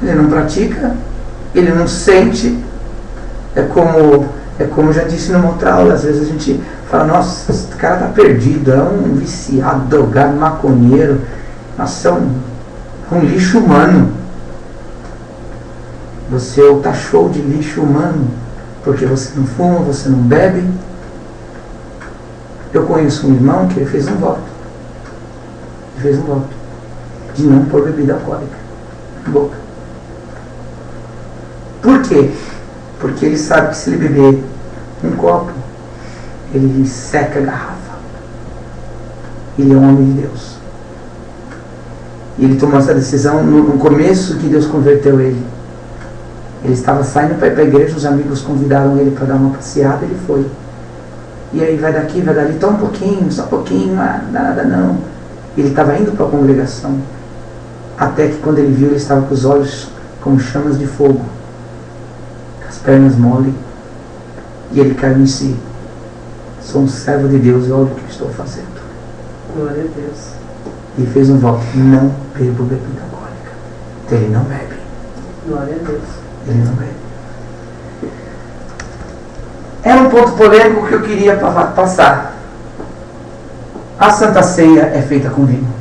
Ele não pratica, ele não sente. É como eu já disse numa outra aula, às vezes a gente fala: nossa, esse cara está perdido, é um viciado, drogado, maconheiro, nossa, é um lixo humano. Você está show de lixo humano, porque você não fuma, você não bebe. Eu conheço um irmão que ele fez um voto. Ele fez um voto de não pôr bebida alcoólica na boca. Por quê? Porque ele sabe que se ele beber um copo, ele seca a garrafa. Ele é um homem de Deus. E ele tomou essa decisão no começo que Deus converteu ele. Ele estava saindo para ir para a igreja, os amigos convidaram ele para dar uma passeada, ele foi. E aí vai daqui, vai dali, toma um pouquinho, só um pouquinho, nada não. Ele estava indo para a congregação, até que quando ele viu, ele estava com os olhos como chamas de fogo, com as pernas mole, e ele caiu em si. Sou um servo de Deus e olha o que estou fazendo. Glória a Deus. E fez um voto: não bebo bebida alcoólica. Então ele não bebe. Glória a Deus. Ele não bebe. Era um ponto polêmico que eu queria passar. A Santa Ceia é feita com vinho.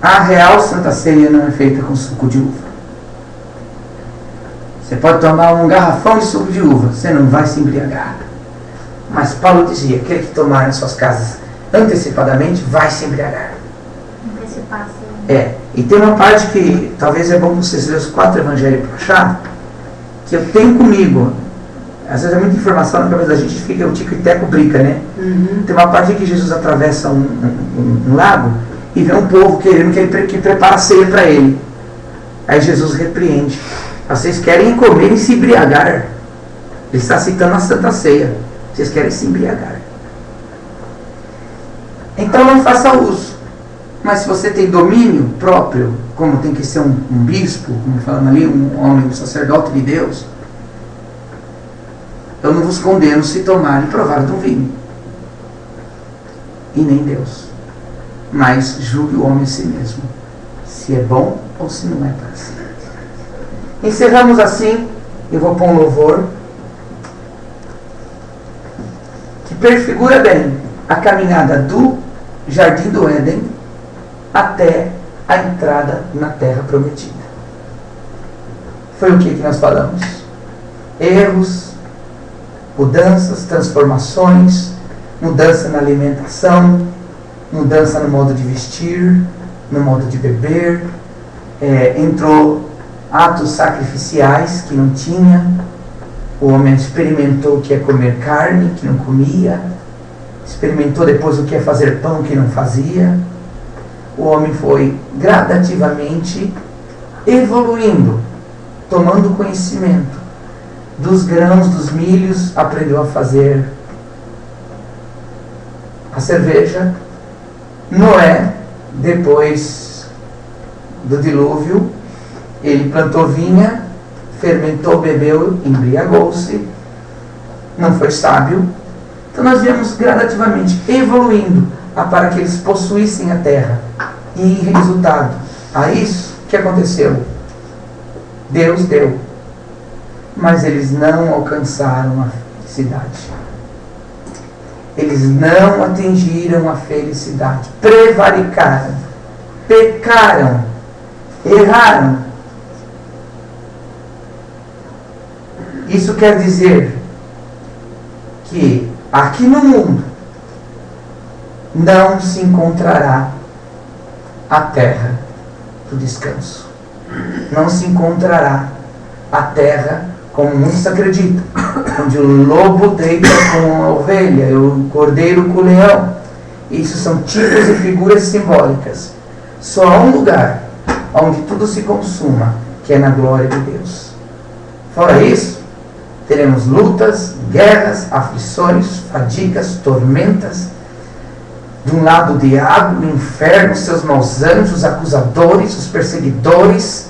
A real Santa Ceia não é feita com suco de uva. Você pode tomar um garrafão de suco de uva, você não vai se embriagar. Mas Paulo dizia, aquele que tomar em suas casas antecipadamente vai se embriagar. Antecipar, sim. E tem uma parte que talvez é bom vocês lerem os 4 evangelhos para achar, que eu tenho comigo. Às vezes é muita informação na cabeça da gente, fica o tico e teco brica, né? Tem uma parte que Jesus atravessa um lago e vê um povo querendo que prepara a ceia para ele. Aí Jesus repreende. Vocês querem comer e se embriagar. Ele está citando a Santa Ceia. Vocês querem se embriagar. Então não faça uso. Mas se você tem domínio próprio, como tem que ser um bispo, como falando ali, um homem, um sacerdote de Deus, eu não vos condeno se tomar e provar do vinho. E nem Deus. Mas julgue o homem a si mesmo, se é bom ou se não é para si. Encerramos assim. Eu vou pôr um louvor que prefigura bem a caminhada do Jardim do Éden até a entrada na Terra Prometida. Foi o que nós falamos? Erros, mudanças, transformações, mudança na alimentação, mudança no modo de vestir, no modo de beber, entrou atos sacrificiais que não tinha, o homem experimentou o que é comer carne, que não comia, experimentou depois o que é fazer pão, que não fazia. O homem foi gradativamente evoluindo, tomando conhecimento dos grãos, dos milhos, aprendeu a fazer a cerveja. Noé, depois do dilúvio, ele plantou vinha, fermentou, bebeu, embriagou-se, não foi sábio. Então nós viemos gradativamente evoluindo para que eles possuíssem a terra. E em resultado a isso, o que aconteceu? Deus deu, mas eles não alcançaram a felicidade. Eles não atingiram a felicidade. Prevaricaram, pecaram, erraram. Isso quer dizer que aqui no mundo não se encontrará a terra do descanso. Não se encontrará a terra como muitos acreditam, onde o lobo deita com a ovelha e o cordeiro com o leão. Isso são tipos e figuras simbólicas. Só há um lugar onde tudo se consuma, que é na glória de Deus. Fora isso, teremos lutas, guerras, aflições, fadigas, tormentas. De um lado o diabo, o inferno, seus maus anjos, os acusadores, os perseguidores,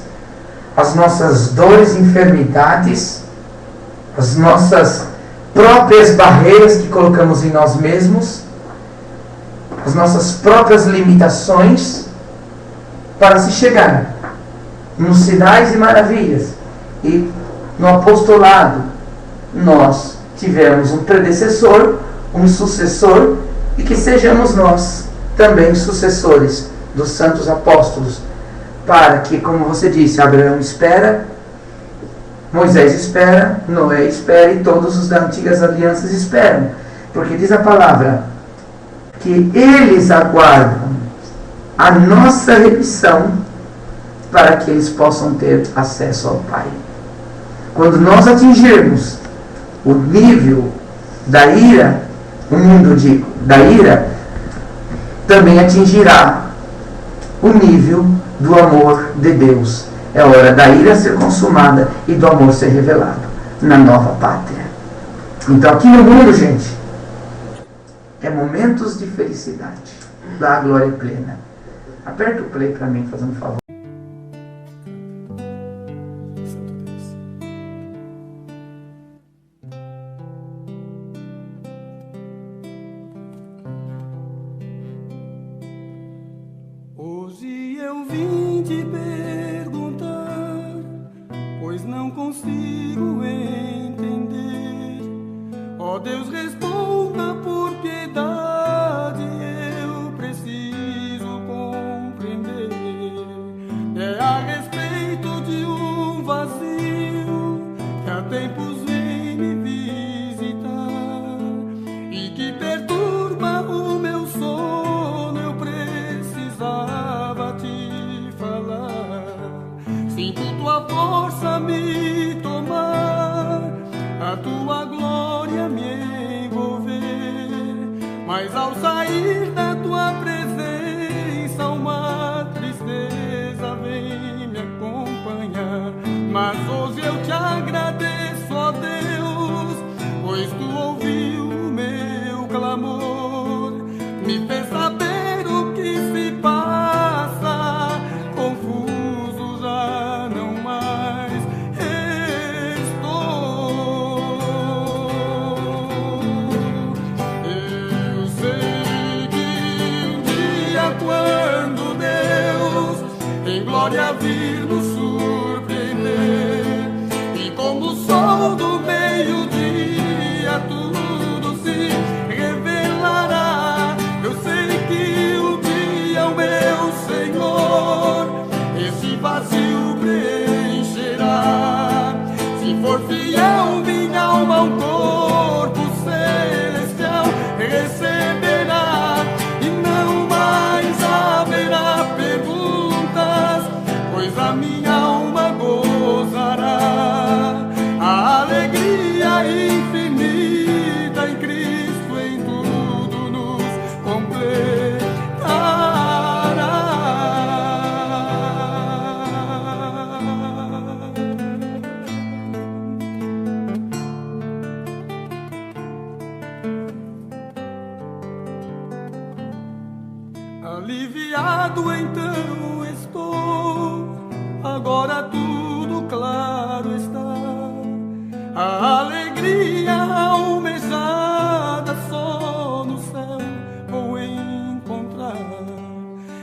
as nossas dores e enfermidades, as nossas próprias barreiras que colocamos em nós mesmos, as nossas próprias limitações, para se chegar nos sinais e maravilhas. E no apostolado nós tivemos um predecessor, um sucessor, e que sejamos nós também sucessores dos santos apóstolos, para que, como você disse, Abraão espera, Moisés espera, Noé espera e todos os das antigas alianças esperam, porque diz a palavra que eles aguardam a nossa remissão para que eles possam ter acesso ao Pai. Quando nós atingirmos o nível da ira, o mundo da ira também atingirá o nível do amor de Deus. É hora da ira ser consumada e do amor ser revelado na nova pátria. Então aqui no mundo, gente, é momentos de felicidade, da glória plena. Aperta o play para mim, fazendo um favor. Hoje eu vim te perguntar, pois não consigo entender. Ó Deus, responda por piedade, eu preciso compreender. glória vir nos surpreender. E como o sol do meio-dia tudo se revelará. Eu sei que um dia o meu Senhor esse vazio preencherá. Se for fiel minha alma ao corpo celestial receberá. E não mais haverá perguntas, pois a minha alma gozará. A alegria infinita em Cristo em tudo nos completará. Aliviado então estou, agora tudo claro está. A alegria almejada só no céu vou encontrar.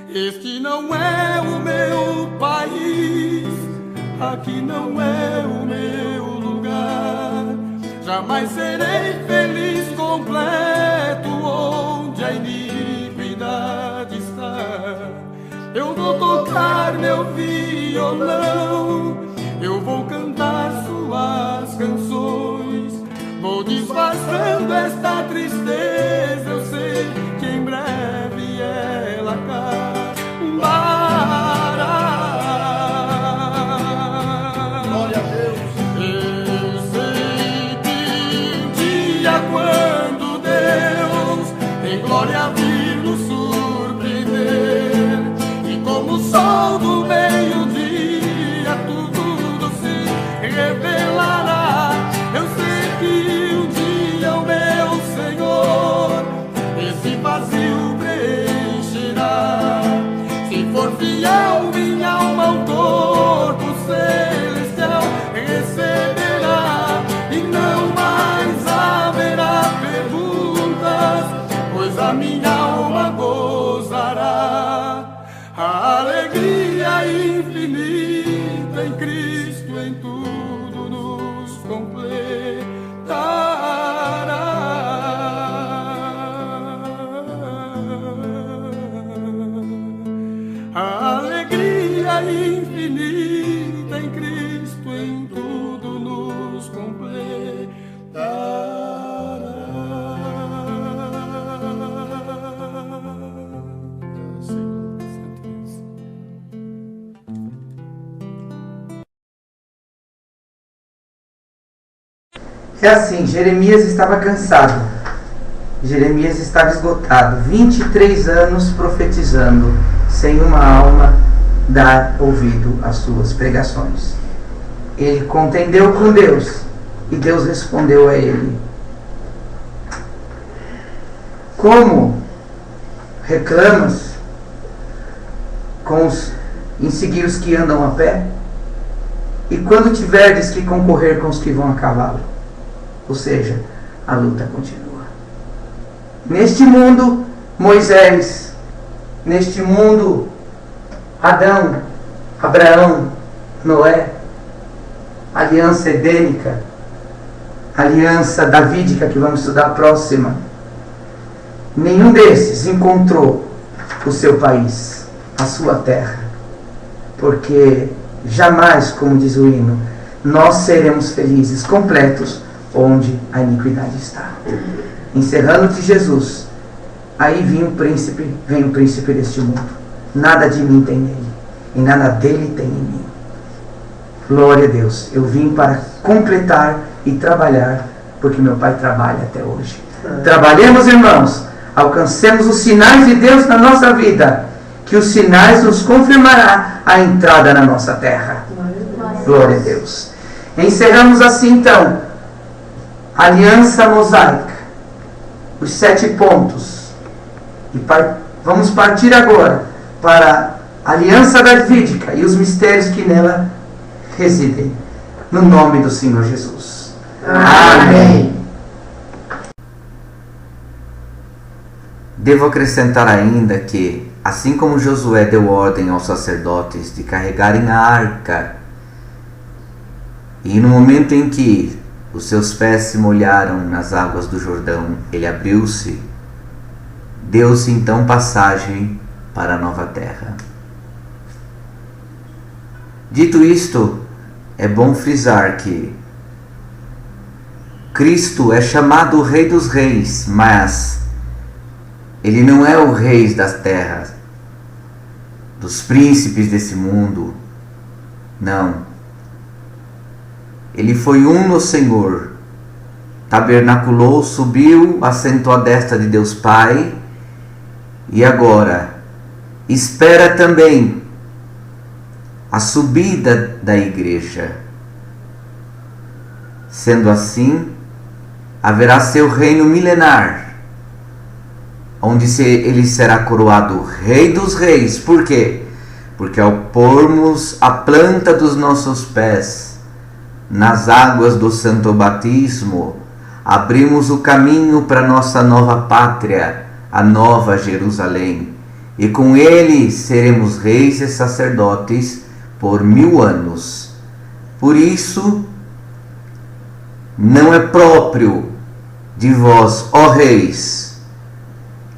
Este não é o meu país, aqui não é o meu lugar. Jamais serei feliz completo onde a iniquidade está. Eu vou tocar meu violão, eu vou cantar suas canções, vou disfarçando esta tristeza, eu sei que em breve ela acabará. Glória a Deus. Eu sei que um dia quando Deus em glória vir nos surpreender, e como o sol do meio-dia tudo se revelará. Eu sei que um dia o meu Senhor esse vazio preencherá. Se for fiel minha alma ao corpo celestial receberá. E não mais haverá perguntas, pois a minha alma gozará. A alegria infinita em Cristo em tudo nos completará. A alegria infinita em Cristo em tudo nos completará. É assim, Jeremias estava cansado, Jeremias estava esgotado, 23 anos profetizando, sem uma alma dar ouvido às suas pregações. Ele contendeu com Deus e Deus respondeu a ele: como reclamas em seguir os que andam a pé? E quando tiverdes que concorrer com os que vão a cavalo? Ou seja, a luta continua. Neste mundo, Moisés. Neste mundo, Adão, Abraão, Noé. Aliança edênica. Aliança davídica, que vamos estudar a próxima. Nenhum desses encontrou o seu país, a sua terra. Porque jamais, como diz o hino, nós seremos felizes, completos, onde a iniquidade está. Encerrando-te Jesus, aí vem o príncipe deste mundo. Nada de mim tem nele, e nada dele tem em mim. Glória a Deus. Eu vim para completar e trabalhar, porque meu Pai trabalha até hoje. Trabalhemos, irmãos, alcancemos os sinais de Deus na nossa vida, que os sinais nos confirmará a entrada na nossa terra. Glória a Deus. Encerramos assim então Aliança Mosaica, os 7 pontos, e vamos partir agora para a Aliança Davídica e os mistérios que nela residem, no nome do Senhor Jesus. Amém. Devo acrescentar ainda que, assim como Josué deu ordem aos sacerdotes de carregarem a arca, e no momento em que os seus pés se molharam nas águas do Jordão, ele abriu-se, deu-se então passagem para a nova terra. Dito isto, é bom frisar que Cristo é chamado o Rei dos Reis, mas Ele não é o Rei das terras, dos príncipes desse mundo. Não. Ele foi um no Senhor, tabernaculou, subiu, assentou à destra de Deus Pai e agora espera também a subida da igreja. Sendo assim, haverá seu reino milenar, onde ele será coroado Rei dos Reis. Por quê? Porque ao pormos a planta dos nossos pés nas águas do santo batismo, abrimos o caminho para nossa nova pátria, a nova Jerusalém, e com ele seremos reis e sacerdotes por 1000 anos. Por isso, não é próprio de vós, ó reis,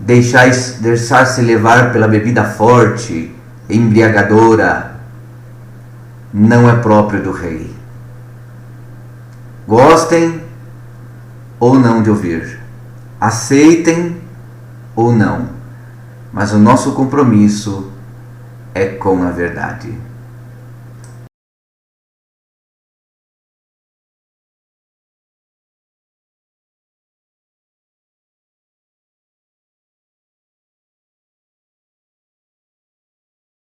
deixar-se levar pela bebida forte, embriagadora. Não é próprio do rei. Gostem ou não de ouvir, aceitem ou não, mas o nosso compromisso é com a verdade.